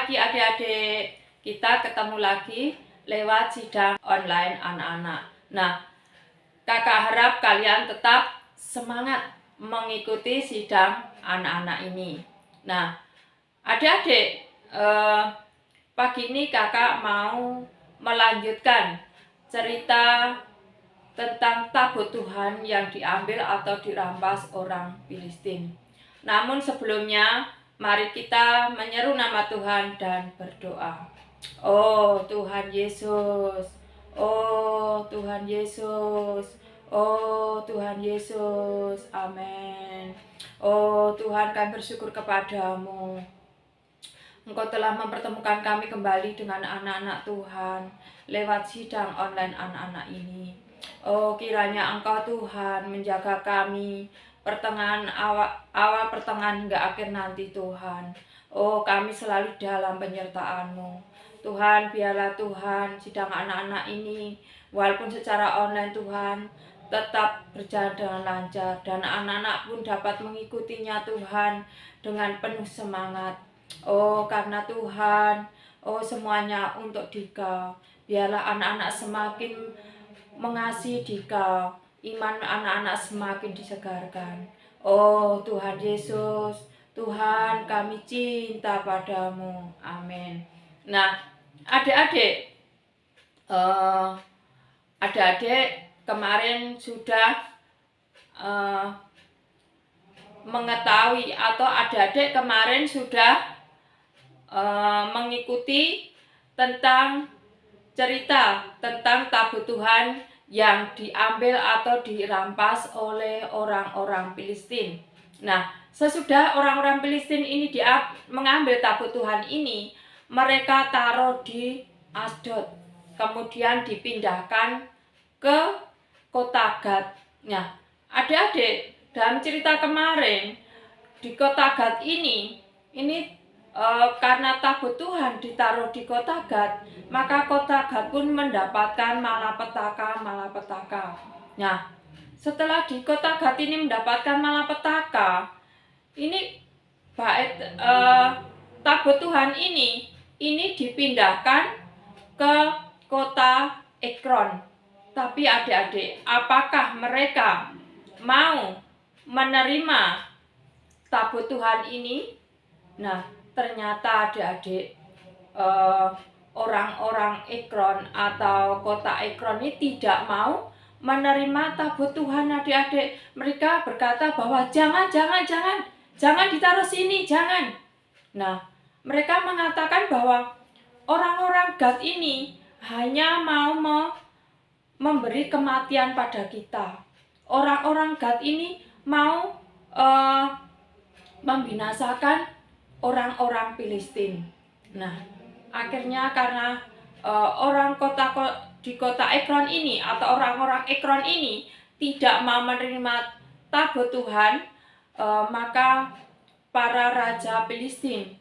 pagi adik-adik, kita ketemu lagi lewat sidang online anak-anak. Nah, kakak harap kalian tetap semangat mengikuti sidang anak-anak ini. Nah, adik-adik, pagi ini kakak mau melanjutkan cerita tentang tabut Tuhan yang diambil atau dirampas orang Filistin. Namun sebelumnya, mari kita menyeru nama Tuhan dan berdoa. Oh Tuhan Yesus, oh Tuhan Yesus, oh Tuhan Yesus, amin. Oh Tuhan, kami bersyukur kepadamu. Engkau telah mempertemukan kami kembali dengan anak-anak Tuhan lewat sidang online anak-anak ini. Oh, kiranya Engkau Tuhan menjaga kami awal pertengahan hingga akhir nanti Tuhan. Oh, kami selalu dalam penyertaan-Mu. Tuhan, biarlah Tuhan sidang anak-anak ini walaupun secara online Tuhan tetap berjalan dengan lancar dan anak-anak pun dapat mengikutinya Tuhan dengan penuh semangat. Oh, karena Tuhan, oh semuanya untuk Dikau. Biarlah anak-anak semakin mengasihi Dikau, iman anak-anak semakin disegarkan. Oh Tuhan Yesus, Tuhan kami cinta padamu, amin. Nah, adik-adik, kemarin sudah mengetahui atau adik-adik kemarin sudah mengikuti tentang cerita tentang tabut Tuhan yang diambil atau dirampas oleh orang-orang Filistin. Nah, sesudah orang-orang Filistin ini mengambil tabut Tuhan ini, mereka taruh di Asdod, kemudian dipindahkan ke kota Gad. Nah, adik-adik, dalam cerita kemarin di kota Gad ini karena tabut Tuhan ditaruh di kota Gad, maka kota Gad pun mendapatkan malapetaka. Nah, setelah di kota Gad ini mendapatkan malapetaka, ini tabut Tuhan ini dipindahkan ke kota Ekron. Tapi adik-adik, apakah mereka mau menerima tabut Tuhan ini? Nah, ternyata adik-adik, orang-orang Ekron atau kota Ekron ini tidak mau menerima tabut Tuhan adik-adik. Mereka berkata bahwa jangan ditaruh sini, jangan. Nah, mereka mengatakan bahwa orang-orang Gad ini hanya mau memberi kematian pada kita. Orang-orang Gad ini mau membinasakan orang-orang Filistin. Nah, akhirnya karena di kota Ekron ini atau orang-orang Ekron ini tidak mau menerima tabut Tuhan, maka para raja Filistin,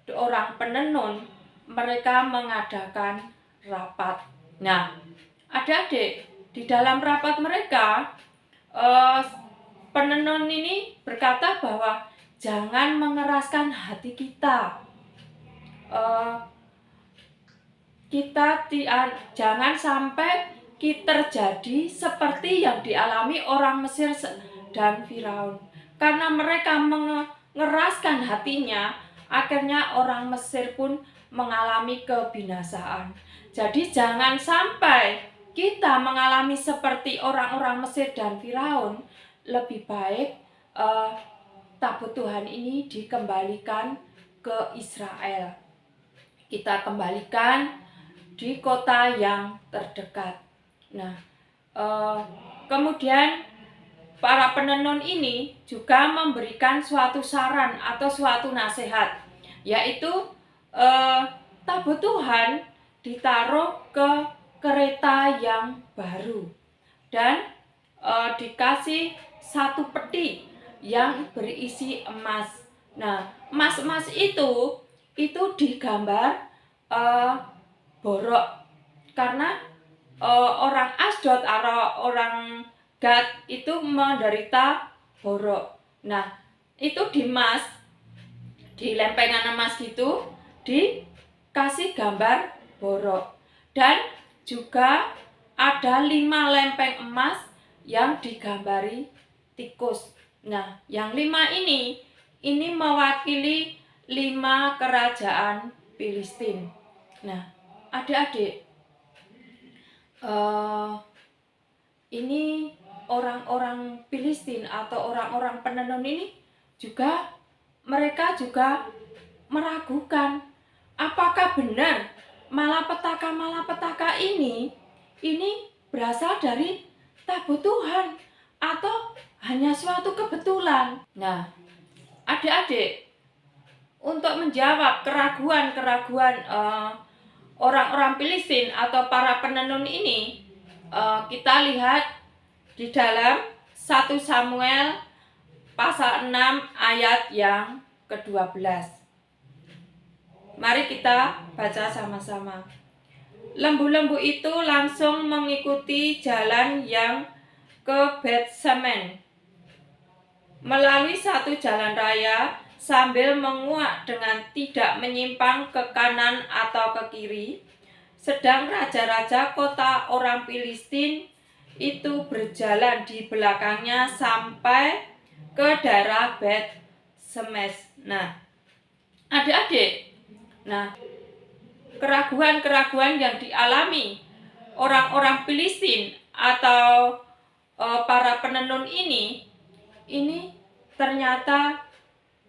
orang penenun, mereka mengadakan rapat. Nah, adik-adik, di dalam rapat mereka, penenun ini berkata bahwa jangan mengeraskan hati kita. Jangan sampai kita terjadi seperti yang dialami orang Mesir dan Firaun. Karena mereka mengeraskan hatinya, akhirnya orang Mesir pun mengalami kebinasaan. Jadi jangan sampai kita mengalami seperti orang-orang Mesir dan Firaun. Lebih baik tabut Tuhan ini dikembalikan ke Israel. Kita kembalikan di kota yang terdekat. Nah, kemudian para penenun ini juga memberikan suatu saran atau suatu nasihat, yaitu tabut Tuhan ditaruh ke kereta yang baru dan dikasih satu peti yang berisi emas. Nah, emas itu digambar borok, karena orang Asdod atau orang Gad itu menderita borok. Nah, itu di lempengan emas gitu dikasih gambar borok, dan juga ada 5 lempeng emas yang digambari tikus. Nah, yang 5 ini mewakili 5 kerajaan Filistin. Nah, adik-adik, ini orang-orang Filistin atau orang-orang penenun ini mereka juga meragukan apakah benar malapetaka ini berasal dari tabut Tuhan atau hanya suatu kebetulan. Nah, adik-adik, untuk menjawab keraguan-keraguan orang-orang Filistin atau para penenun ini, kita lihat di dalam 1 Samuel pasal 6 ayat yang ke-12. Mari kita baca sama-sama. Lembu-lembu itu langsung mengikuti jalan yang ke Betsemen melalui satu jalan raya sambil menguak dengan tidak menyimpang ke kanan atau ke kiri. Sedang raja-raja kota orang Filistin itu berjalan di belakangnya sampai ke daerah Bet-Semes. Nah, adik-adik, keraguan-keraguan yang dialami orang-orang Filistin atau para penenun ini ternyata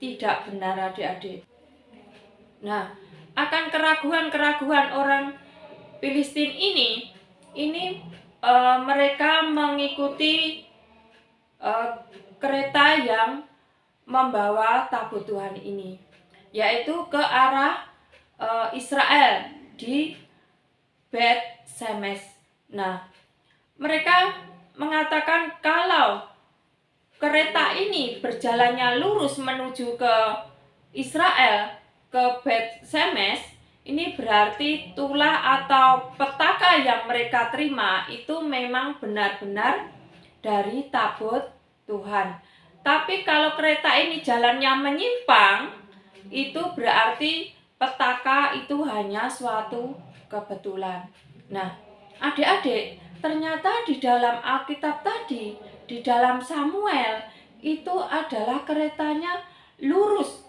tidak benar, adik-adik. Nah, akan keraguan-keraguan orang Filistin ini mereka mengikuti kereta yang membawa tabut Tuhan ini, yaitu ke arah Israel di Bet-Semes. Nah, mereka mengatakan kalau kereta ini berjalannya lurus menuju ke Israel, ke Bet-Semes, ini berarti tulah atau petaka yang mereka terima itu memang benar-benar dari tabut Tuhan. Tapi kalau kereta ini jalannya menyimpang, itu berarti petaka itu hanya suatu kebetulan. Nah, adik-adik, ternyata di dalam Alkitab tadi, di dalam Samuel, itu adalah keretanya lurus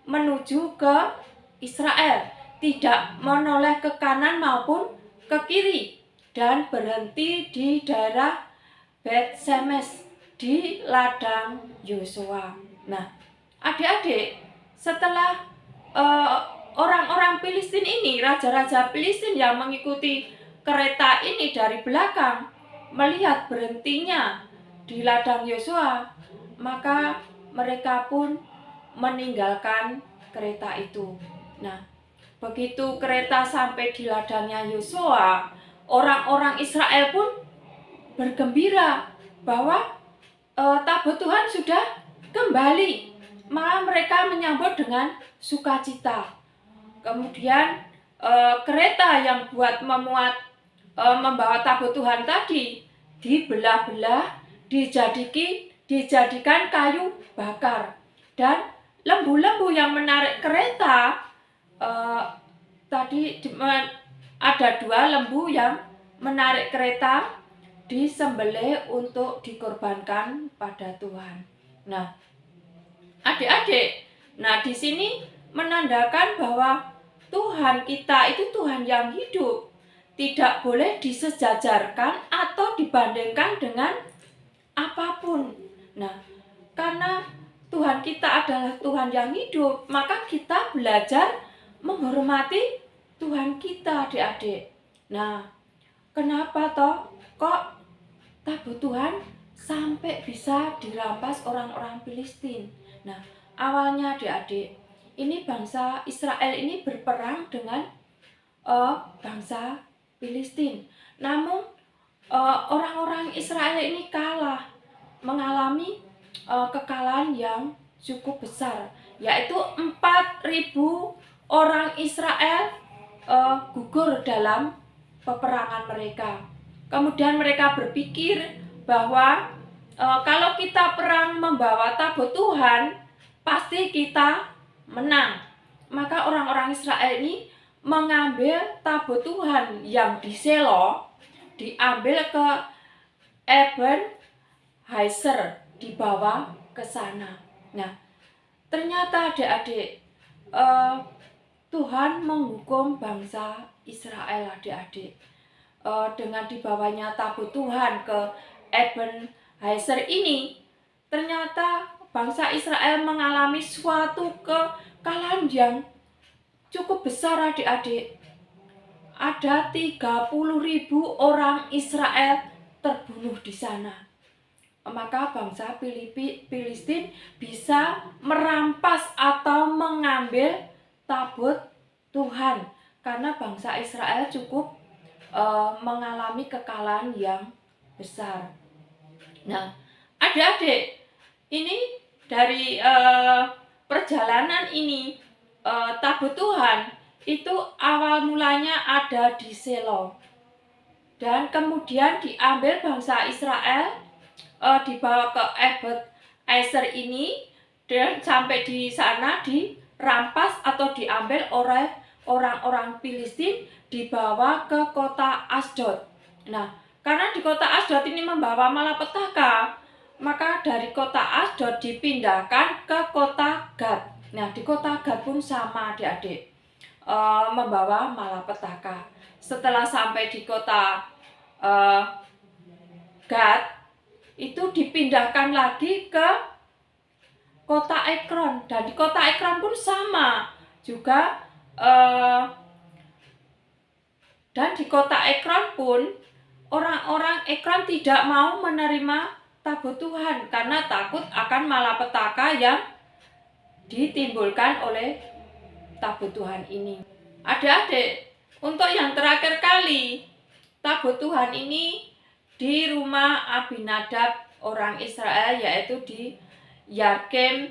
menuju ke Israel, tidak menoleh ke kanan maupun ke kiri, dan berhenti di daerah Bet-Semes di ladang Yosua. Nah, adik-adik, setelah orang-orang Filistin ini, raja-raja Filistin yang mengikuti kereta ini dari belakang, melihat berhentinya di ladang Yosua, maka mereka pun meninggalkan kereta itu. Nah, begitu kereta sampai di ladangnya Yosua, orang-orang Israel pun bergembira bahwa tabut Tuhan sudah kembali. Malah mereka menyambut dengan sukacita. Kemudian kereta yang buat membawa tabut Tuhan tadi dibelah-belah, dijadikan kayu bakar, dan lembu-lembu yang menarik kereta ada 2 lembu yang menarik kereta disembelih untuk dikorbankan pada Tuhan. Nah, adik-adik, di sini menandakan bahwa Tuhan kita itu Tuhan yang hidup, tidak boleh disejajarkan atau dibandingkan dengan apapun. Nah, karena Tuhan kita adalah Tuhan yang hidup, maka kita belajar menghormati Tuhan kita, adik-adik. Nah, kenapa kok tabut Tuhan sampai bisa dirampas orang-orang Filistin? Nah, awalnya adik-adik, ini bangsa Israel ini berperang dengan bangsa Filistin. Namun orang-orang Israel ini kalah, mengalami kekalahan yang cukup besar, yaitu 4.000 orang Israel gugur dalam peperangan mereka. Kemudian mereka berpikir bahwa kalau kita perang membawa tabut Tuhan, pasti kita menang. Maka orang-orang Israel ini mengambil tabut Tuhan yang di Selo, diambil ke Ebenezer, dibawa ke sana. Nah, ternyata adik-adik, Tuhan menghukum bangsa Israel adik-adik. Dengan dibawanya tabut Tuhan ke Ebenezer ini, ternyata bangsa Israel mengalami suatu kekalahan yang cukup besar adik-adik. Ada 30.000 orang Israel terbunuh di sana. Maka bangsa Filistin bisa merampas atau mengambil tabut Tuhan karena bangsa Israel cukup mengalami kekalahan yang besar. Nah, adik-adik, ini dari perjalanan ini, tabut Tuhan itu awal mulanya ada di Selo, dan kemudian diambil bangsa Israel, dibawa ke Ebenezer ini, dan sampai di sana dirampas atau diambil oleh orang-orang Filistin, dibawa ke kota Asdod. Nah, karena di kota Asdod ini membawa malapetaka, maka dari kota Asdod dipindahkan ke kota Gad. Nah, di kota Gad pun sama adik-adik, membawa malapetaka. Setelah sampai di kota Gad, itu dipindahkan lagi ke kota Ekron, dan di kota Ekron pun sama juga. Dan di kota Ekron pun orang-orang Ekron tidak mau menerima tabut Tuhan karena takut akan malapetaka yang ditimbulkan oleh tabut Tuhan ini. Adik-adik, untuk yang terakhir kali tabut Tuhan ini di rumah Abinadab orang Israel, yaitu di Yakem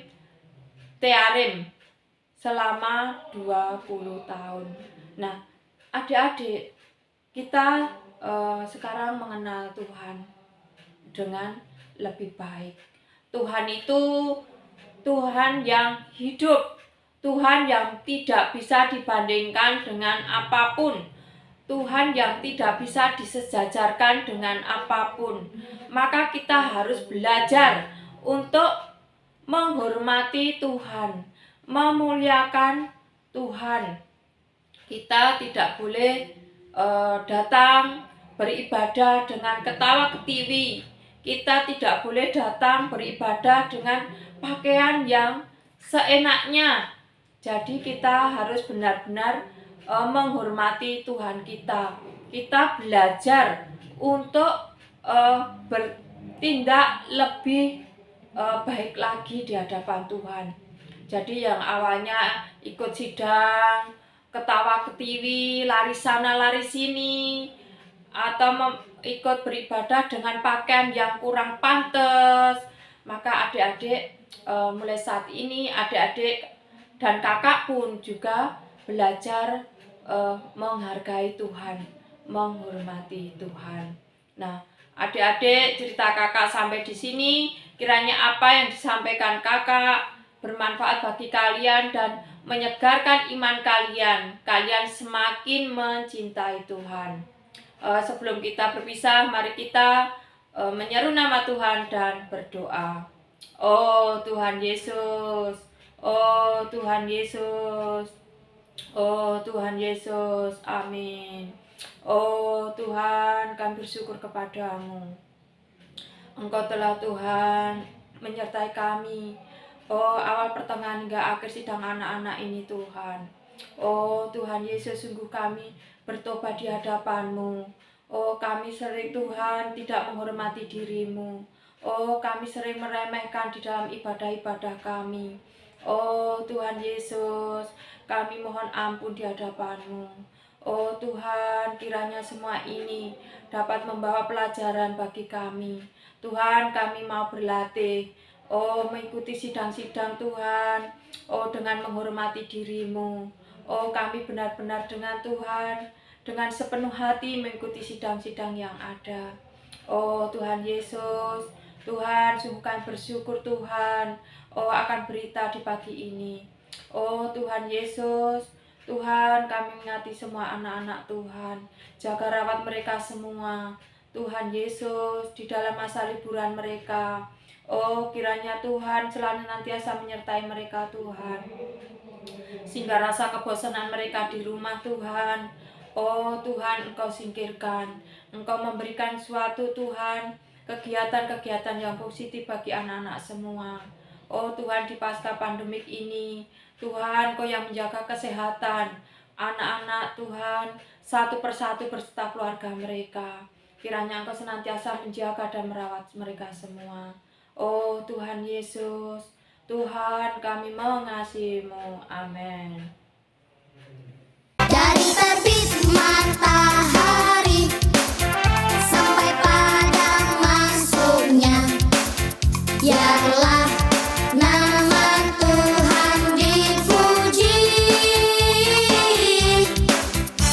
Tearim selama 20 tahun. Nah, adik-adik, kita sekarang mengenal Tuhan dengan lebih baik. Tuhan itu Tuhan yang hidup, Tuhan yang tidak bisa dibandingkan dengan apapun, Tuhan yang tidak bisa disejajarkan dengan apapun. Maka kita harus belajar untuk menghormati Tuhan, memuliakan Tuhan. Kita tidak boleh datang beribadah dengan ketawa ketiwi. Kita tidak boleh datang beribadah dengan pakaian yang seenaknya. Jadi kita harus benar-benar menghormati Tuhan kita. Kita belajar untuk bertindak lebih baik lagi di hadapan Tuhan. Jadi yang awalnya ikut sidang, ketawa ketiwi, lari sana lari sini, atau ikut beribadah dengan pakaian yang kurang pantas, maka adik-adik mulai saat ini adik-adik dan kakak pun juga belajar menghargai Tuhan, menghormati Tuhan. Nah, adik-adik, cerita kakak sampai di sini. Kiranya apa yang disampaikan kakak bermanfaat bagi kalian dan menyegarkan iman kalian. Kalian semakin mencintai Tuhan. Sebelum kita berpisah, mari kita menyeru nama Tuhan dan berdoa. Oh Tuhan Yesus, oh Tuhan Yesus, oh Tuhan Yesus, amin. Oh Tuhan, kami bersyukur kepadamu. Engkau telah Tuhan menyertai kami, oh awal pertengahan hingga akhir sidang anak-anak ini Tuhan. Oh Tuhan Yesus, sungguh kami bertobat di hadapan-Mu. Oh kami sering Tuhan tidak menghormati diri-Mu. Oh kami sering meremehkan di dalam ibadah-ibadah kami. Oh Tuhan Yesus, kami mohon ampun di hadapan-Mu. Oh Tuhan, kiranya semua ini dapat membawa pelajaran bagi kami. Tuhan, kami mau berlatih, oh mengikuti sidang-sidang Tuhan, oh dengan menghormati diri-Mu. Oh kami benar-benar dengan Tuhan, dengan sepenuh hati mengikuti sidang-sidang yang ada. Oh Tuhan Yesus, Tuhan sungguh kami bersyukur Tuhan, oh akan berita di pagi ini. Oh Tuhan Yesus, Tuhan kami mengingati semua anak-anak Tuhan. Jaga rawat mereka semua. Tuhan Yesus, di dalam masa liburan mereka. Oh kiranya Tuhan senantiasa menyertai mereka Tuhan. Sehingga rasa kebosanan mereka di rumah Tuhan, oh Tuhan Engkau singkirkan. Engkau memberikan suatu Tuhan, kegiatan-kegiatan yang positif bagi anak-anak semua. Oh Tuhan, di pasca pandemik ini, Tuhan Engkau yang menjaga kesehatan anak-anak Tuhan, satu persatu berserta keluarga mereka. Kiranya Engkau senantiasa menjaga dan merawat mereka semua. Oh Tuhan Yesus, Tuhan kami mengasihi-Mu. Amin.